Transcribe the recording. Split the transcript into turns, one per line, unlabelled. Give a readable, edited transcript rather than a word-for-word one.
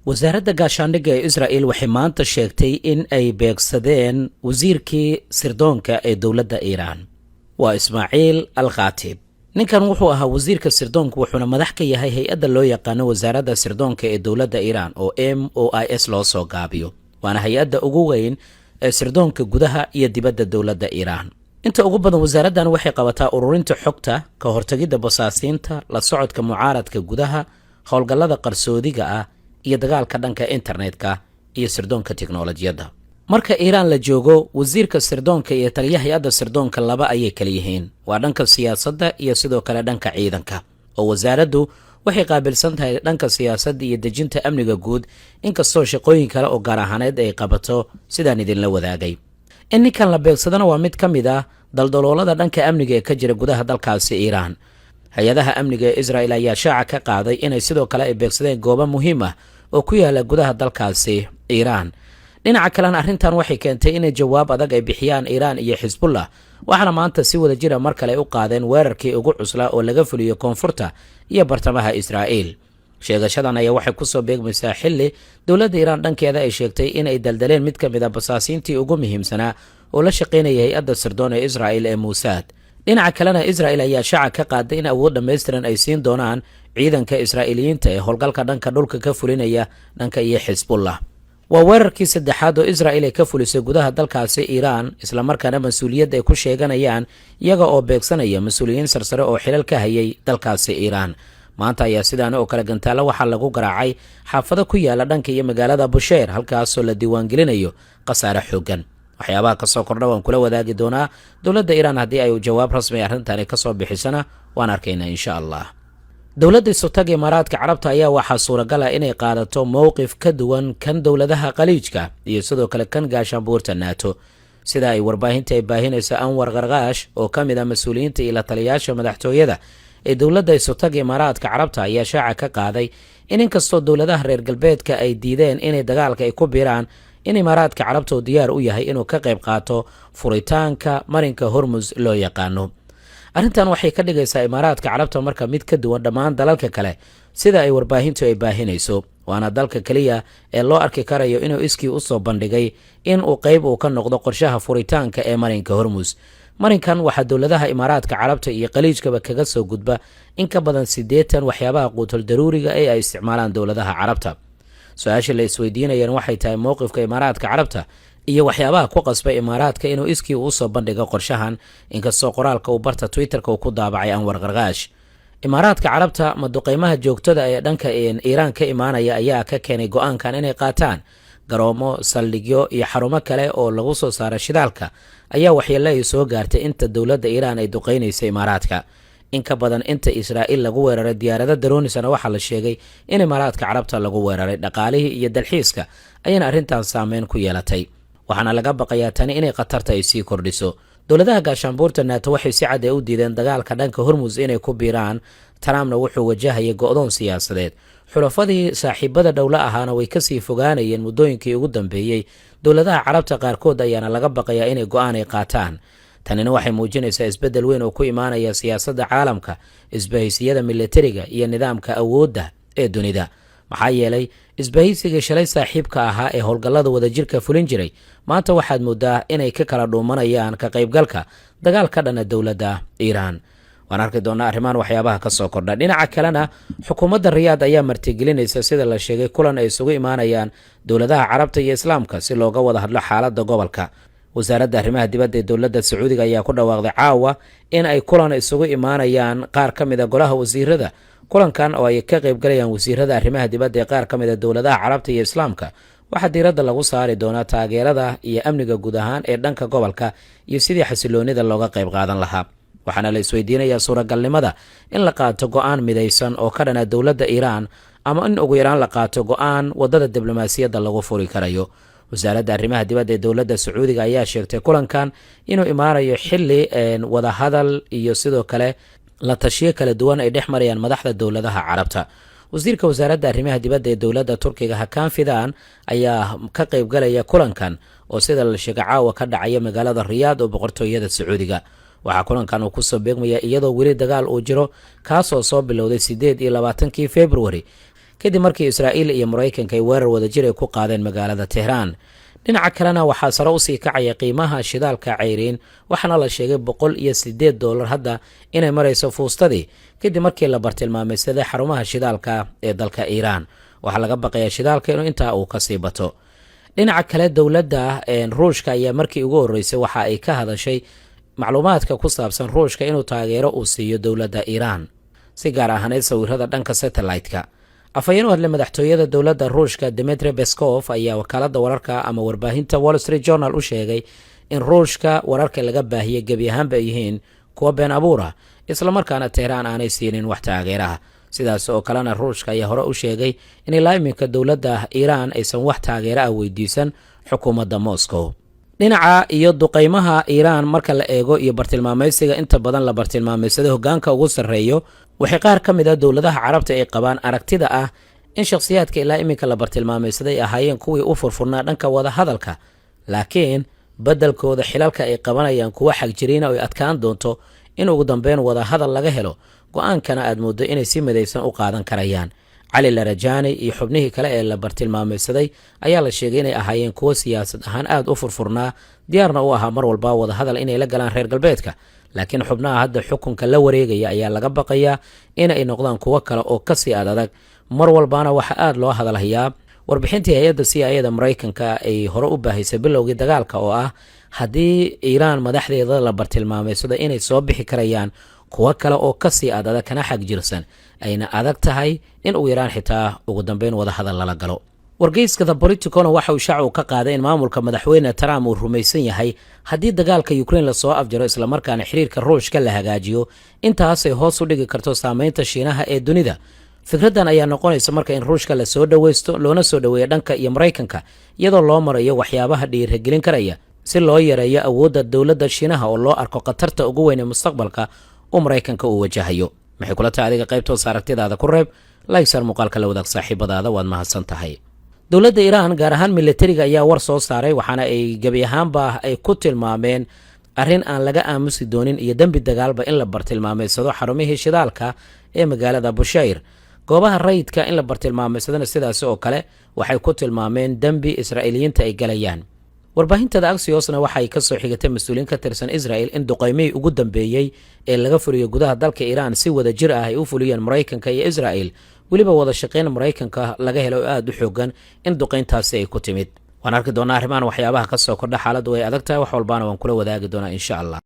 wasaaradda gaashaandhigga ee Israa'iil waxay maanta sheegtay in ay beegsadeen wasiirkii sirdoonka ee dowladda Iiraan waa Ismaaciil al-Khatib. ninkan wuxuu ahaa wasiirka sirdoonka wuxuuna madax ka yahay hay-adda loo yaqaano wasaaradda sirdoonka ee dowladda Iiraan oo MOIS loo soo gaabiyo waana hay-adda ugu weyn ee sirdoonka gudaha iyo dibadda dowladda Iiraan. inta ugu badan wasaaraddan waxay qabataa ururinta xogta, ka hortagidda basaasiinta, la socodka mucaaradka gudaha, howlgallada qarsoodiga ah iyo dagaalka dhanka internetka iyo sirdoonka tiknoolajiyadda. marka Iiraan la joogo, wasiirka sirdoonka iyo taliyaha hay-adda sirdoonka laba ayay kala yihiin, waa dhanka siyaasadda iyo sidoo kale dhanka ciidanka, oo wasaaraddu waxay qaabilsan tahay dhanka siyaasadda iyo dejinta amniga guud, inkastoo shaqooyin kale oo gaar ahaaneed ay qabato sidaan idinla wadaagay. in ninkan la beegsadana waa mid ka mid ah daldaloolada dhanka amniga ee ka jira gudaha dalkaasi Iiraan. hay-adaha amniga ee Israa'iil ayaa shaaca ka qaaday inay sidoo kale ay beegsadeen goobo muhiim ah oo ku yaala gudaha dalkaasi Iiraan. dhinaca kalena arrintan waxay keentay inay jawaab adag ay bixiyaan Iiraan iyo Xisbullah, waxaana maanta si wada jira mar kale u qaadeen weerarkii ugu cuslaa oo laga fuliyo koonfurta iyo bartamaha Israa'iil. sheegashadan ayaa waxay kusoo beegmaysaa xilli dowladda Iiraan dhankeeda ay sheegtay inay daldaleen mid ka mid a basaasiintii ugu muhiimsanaa oo la shaqaynaya hay-adda sirdoon ee Israa'iil ee Mossad. dhinaca kalena Israa'iil ayaa shaaca ka qaaday in awood dhammaystiran ay siin doonaan ciidanka Israa'iiliyiinta ee howlgalka dhanka dhulka ka fulinaya dhanka iyo Xisbullah. waa weerarkii saddexaad oo Israa'iil ay ka fulisay gudaha dalkaasi Iiraan, isla markaana mas-uuliyadda ay ku sheeganayaan iyaga oo beegsanaya mas-uuliyiin sarsare oo xilal ka hayay dalkaasi Iiraan. maanta ayaa sidaan oo kale gantaalo waxaa lagu garaacay xaafado ku yaala dhanka iyo magaalada Bushehr, halkaasoo la diiwaangelinayo khasaare xooggan. waxyaabaha ka soo kordha waan kula wadaagi doonaa. dowladda Iiraan haddii ay jawaab rasmi arrintan ka soo bixisana waan arkaynaa insha Allah. dowladda Sultanka Imaaraadka Carabta ayaa waxaa suuragal ah inay qaadato mowqif ka duwan kan dowladaha Khaliijka iyo sidoo kale kan gaashaanbuurta NATO, sida ay warbaahinta ay baahinaysa Anwar Gargaash oo ka mid ah mas-uuliyiinta iyo la taliyayaasha madaxtooyada ee dowladda Sultanka Imaaraadka Carabta ayaa shaaca ka qaaday in inkastoo dowladaha reer galbeedka ay diideen inay dagaalka ay ku biiraan, in Imaaraadka Carabta uu diyaar u yahay inuu ka qayb qaato furitaanka marinka Hormuz loo yaqaano. arrintan waxay ka dhigaysaa Imaaraadka Carabta marka mid ka duwan dhammaan dalalka kale sida ay warbaahintu ay baahinayso, waana dalka kaliya ee loo arki karayo inuu iskii u soo bandhigay in uu qayb uu ka noqdo qorshaha furitaanka ee marinka Hormuz. marinkan waxaa dowladaha Imaaraadka Carabta iyo Khaliijkaba kaga soo gudba in ka badan 80 waxyaabaha quutul daruuriga ee ay isticmaalaan dowladaha Carabta. su-aasha la isweydiinayaan waxay tahay mowqifka Imaaraadka Carabta iyo waxyaabaha ku qasbay Imaaraadka inuu iskii u soo bandhigo qorshahan, inkastoo qoraalka uu barta Twitterka uu ku daabacay Anwar Gargaash. Imaaraadka Carabta maduqeymaha joogtada ee dhanka Iiraan ka imaanaya ayaa ka keenay go'aankan inay qaataan garoomo, saldhigyo iyo xarumo kale oo lagu soo saaro shidaalka ayaa waxyeello ay soo gaartay inta dowladda Iiraan ay duqeynaysa Imaaraadka. in ka badan inta Israa'iil lagu weeraray diyaarada daroonisana waxaa la sheegay in Imaaraadka Carabta lagu weeraray dhaqaalihii iyo dalxiiska ayana arrintan saameyn ku yeelatay, waxaana laga baqayaa tani inay khatarta ay sii kordhiso. dowladaha gaashaanbuurta NATO waxay si cad u diideen dagaalka dhanka Hormuz inay ku biiraan. Trumpna wuxuu wajahayay go'doon siyaasadeed. xulafadii saaxiibada dhowla ahaana way kasii fogaanayeen muddooyinkii ugu dambeeyey. dowladaha Carabta qaarkood ayaana laga baqayaa inay go'aan ay qaataan. tanina waxay muujinaysaa isbeddel weyn oo ku imaanaya siyaasadda caalamka, isbahaysiyada militariga iyo nidaamka awoodda ee dunida. maxaa yeelay isbahaysiga shalay saaxiibka ahaa ee howlgallada wadajirka fulin jiray maanta waxaad moodaa inay ka kala dhuumanayaan ka qaybgalka dagaal ka dhana dowladda Iiraan. waan arki doonaa arrimaan waxyaabaha ka soo kordha. dhinaca kalena xukuumadda Riyaad ayaa martigelinaysa sida la sheegay kulan ay isugu imaanayaan dowladaha Carabta iyo Islaamka si looga wada hadlo xaaladda gobolka. wasaaradda arrimaha dibadda ee dowladda Sacuudiga ayaa ku dhawaaqday caawa in ay kulan isugu imaanayaan qaar ka mid ah golaha wasiirada. kulankan oo ay ka qayb galayaan wasiirada arrimaha dibadda ee qaar ka mid ah dowladaha Carabta iyo Islaamka waxaa diiradda lagu saari doonaa taageerada iyo amniga guud ahaan ee dhanka gobolka iyo sidii xasiloonida looga qayb qaadan lahaa. waxaana la isweydiinayaa suuragalnimada in la qaato go'aan midaysan oo ka dhana dowladda Iiraan ama in ugu yaraan la qaato go'aan wadada diblomaasiyadda lagu furi karayo. wasaaradda arrimaha dibadda ee dowladda Sacuudiga ayaa sheegtay kulankan inuu imaanayo xilli wada hadal iyo sidoo kale la tashiyo kala duwan ay dhex marayaan madaxda dowladaha Carabta. wasiirka wasaaradda arrimaha dibadda ee dowladda Turkiga Hakan Fidan ayaa ka qayb galaya kulankan oo sida la sheegay caawa ka dhacaya magaalada Riyaad oo boqortooyada Sacuudiga. waxaa kulankan uu kusoo beegmaya iyadoo weli dagaal uu jiro kaasoo soo bilowday 28 February kadib markii israa'iil iyo maraykanka ay weerar wadajir ay ku qaadeen magaalada tehraan. dhinaca kalena waxaa sare usii kacaya qiimaha shidaalka cayriin, waxaana la sheegay $108 hadda inay marayso fuustadii kadib markii la bartilmaameysaday xarumaha shidaalka ee dalka iiraan. waxaa laga baqayaa shidaalka inuu intaa uu kasii bato. dhinaca kale dowladda ruushka ayaa markii ugu horreysay waxa ay ka hadashay macluumaadka ku saabsan ruushka inuu taageero uu siiyo dowladda iiraan, si gaar ahaaneed sawirada dhanka satellite-ka. afhayeen u hadle madaxtooyada dowladda ruushka Dmitry Peskov ayaa wakaalada wararka ama warbaahinta Wall Street Journal u sheegay in ruushka wararka laga baahiyay gebi ahaanba ay yihiin kuwa been abuura, islamarkaana tehraan aanay siinin wax taageeraha. sidaas oo kalena ruushka ayaa hore u sheegay in ilaa iminka dowladda iiraan aysan wax taageero ah weydiisan xukuumadda Moscow. dhinaca iyo duqaymaha iiraan marka la eego iyo bartilmaameysiga inta badan la bartilmaameysaday hoggaanka ugu sarreeyo, waxay qaar ka mid ah dowladaha carabta ay qabaan aragtida ah in shakhsiyaadka ilaa iminka la bartilmaameysaday ahaayeen kuwii u furfurnaa dhanka wada hadalka, laakiin beddelkooda xilalka ay qabanayaan kuwa xagjiriina ay adkaan doonto in ugu dambeyn wada hadal laga helo. go-aankana aad mooddo inay si midaysan u qaadan karayaan. cali larajaani iyo xubnihii kale ee la bartilmaameysaday ayaa la sheegay inay ahaayeen kuwo siyaasad ahaan aad u furfurnaa, diyaarna u ahaa mar walba wada hadal inay la galaan reer galbeedka, laakiin xubnaha hadda xukunka la wareegaya ayaa laga baqayaa inay noqdaan kuwo kale oo kasii adag. mar walbana waxaa aad loo hadalhayaa warbixintii hay-adda CIA-da maraykanka ay hore u baahisay bilowgii dagaalka oo ah haddii iiraan madaxdeeda la bartilmaameysado inay soo bixi karayaan kuwo kale oo kasii adag kana xag jirsan, ayna adag tahay in uu Iiraan xitaa ugu dambeyn wada hadal lala galo. wargeyska The Politicon waxa uu shaacu ka qaaday in maamulka madaxweyne Trump uu rumaysan yahay haddii dagaalka Ukraine la soo afjaro isla markaana xiriirka Ruushka la hagaajiyo, intaas ay hoos u dhigi karto saameynta Shiinaha ee dunida. fikradan ayaa noqonaysa marka in Ruushka la soo dhaweysto loona soo dhaweeyo dhanka iyo Mareykanka, iyadoo loo marayo waxyaabaha dhiirigelin karaya si loo yareeyo awoodda dowladda Shiinaha oo loo arko khatarta ugu weyn ee mustaqbalka oo Mareykanka uu wajahayo. maxay kula tahay adiga qaybtoos aragtidaada ku reeb like sar muuqaalka la wadaag saaxiibadaada, waad mahadsan tahay. dowladda Iiraan gaar ahaan militariga ayaa war soo saaray, waxaana ay gebi ahaanba ay ku tilmaameen arrin aan laga aamusi doonin iyo dembi dagaalba in la bartilmaameysado xarumihii shidaalka ee magaalada Bushayr. goobaha rayidka in la bartilmaameysadana sidaas oo kale waxay ku tilmaameen dembi Israa'iiliyiinta ay galayaan. warbaahintada Axiosna waxay ka soo xigatay mas'uuliin ka tirsan Israel in duqaymihii ugu dambeeyay ee laga fuliyo gudaha dalka Iiraan si wada jir ah ay u fuliyeen Mareykanka iyo Israel, weliba wada shaqeyn Mareykanka laga helo aad u xoogan in duqayntaasi ay ku timid. waan arki doonaa arrimahan waxyaabaha ka soo kordha xaaladdu way adag tahay, wax walbaana waan kula wadaagi doonaa insha Allah.